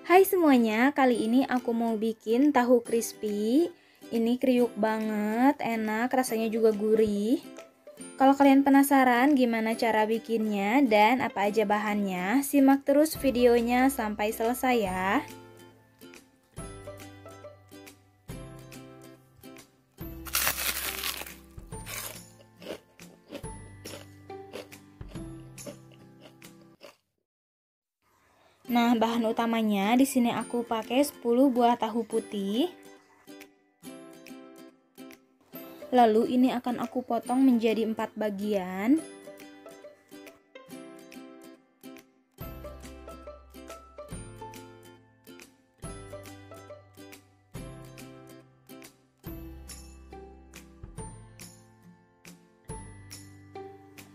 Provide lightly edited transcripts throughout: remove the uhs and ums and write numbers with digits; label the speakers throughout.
Speaker 1: Hai semuanya, kali ini aku mau bikin tahu crispy. Ini kriuk banget, enak, rasanya juga gurih. Kalau kalian penasaran gimana cara bikinnya dan apa aja bahannya, simak terus videonya sampai selesai ya. Nah, bahan utamanya di sini aku pakai 10 buah tahu putih. Lalu ini akan aku potong menjadi 4 bagian.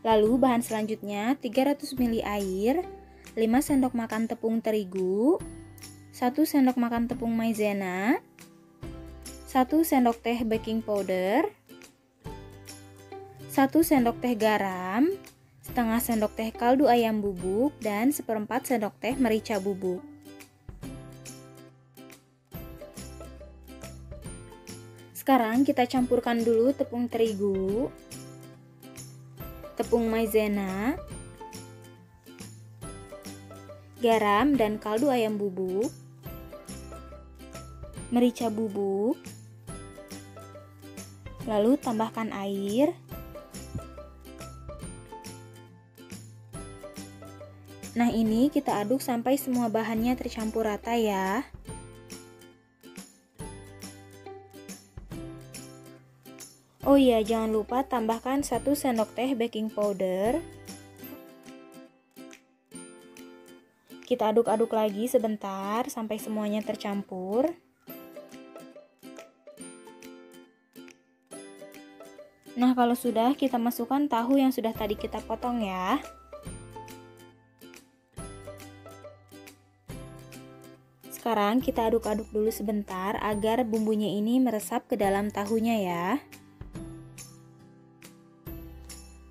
Speaker 1: Lalu bahan selanjutnya 300 ml air, 5 sendok makan tepung terigu, 1 sendok makan tepung maizena, 1 sendok teh baking powder, 1 sendok teh garam, setengah sendok teh kaldu ayam bubuk, dan seperempat sendok teh merica bubuk. Sekarang kita campurkan dulu tepung terigu, tepung maizena, garam dan kaldu ayam bubuk, merica bubuk, lalu tambahkan air. Nah, ini kita aduk sampai semua bahannya tercampur rata ya. Oh iya, jangan lupa tambahkan 1 sendok teh baking powder. Kita aduk-aduk lagi sebentar sampai semuanya tercampur. Nah, kalau sudah, kita masukkan tahu yang sudah tadi kita potong ya. Sekarang kita aduk-aduk dulu sebentar agar bumbunya ini meresap ke dalam tahunya ya.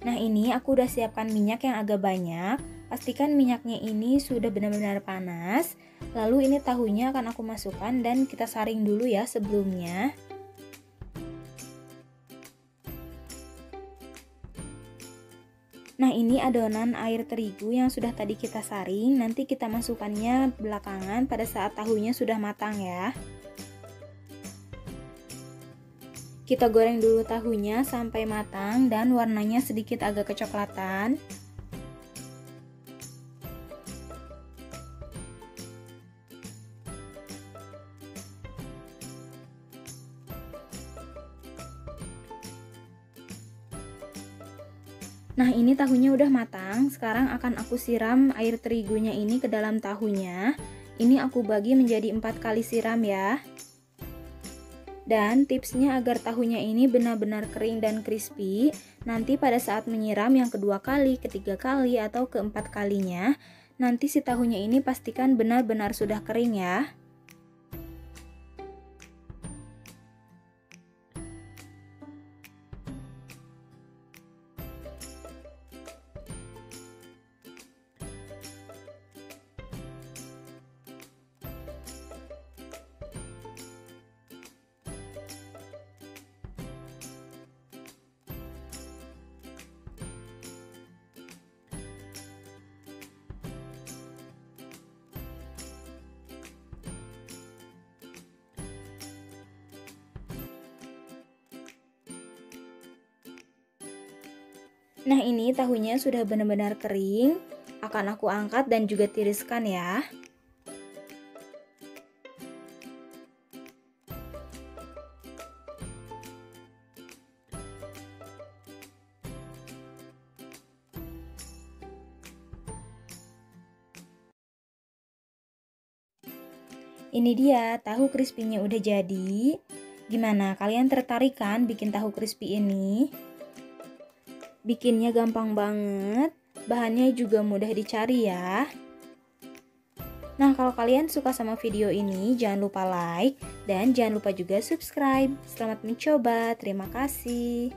Speaker 1: Nah, ini aku udah siapkan minyak yang agak banyak. Pastikan minyaknya ini sudah benar-benar panas. Lalu ini tahunya akan aku masukkan dan kita saring dulu ya sebelumnya. Nah, ini adonan air terigu yang sudah tadi kita saring, nanti kita masukkannya belakangan pada saat tahunya sudah matang ya. Kita goreng dulu tahunya sampai matang dan warnanya sedikit agak kecoklatan. Nah, ini tahunya udah matang. Sekarang akan aku siram air terigunya ini ke dalam tahunya. Ini aku bagi menjadi 4 kali siram ya. Dan tipsnya agar tahunya ini benar-benar kering dan crispy, nanti pada saat menyiram yang kedua kali, ketiga kali, atau keempat kalinya, nanti si tahunya ini pastikan benar-benar sudah kering ya. Nah, ini tahunya sudah benar-benar kering. Akan aku angkat dan juga tiriskan ya. Ini dia, tahu crispy-nya udah jadi. Gimana, kalian tertarik kan bikin tahu crispy ini? Bikinnya gampang banget, bahannya juga mudah dicari ya. Nah, kalau kalian suka sama video ini, jangan lupa like dan jangan lupa juga subscribe. Selamat mencoba, terima kasih.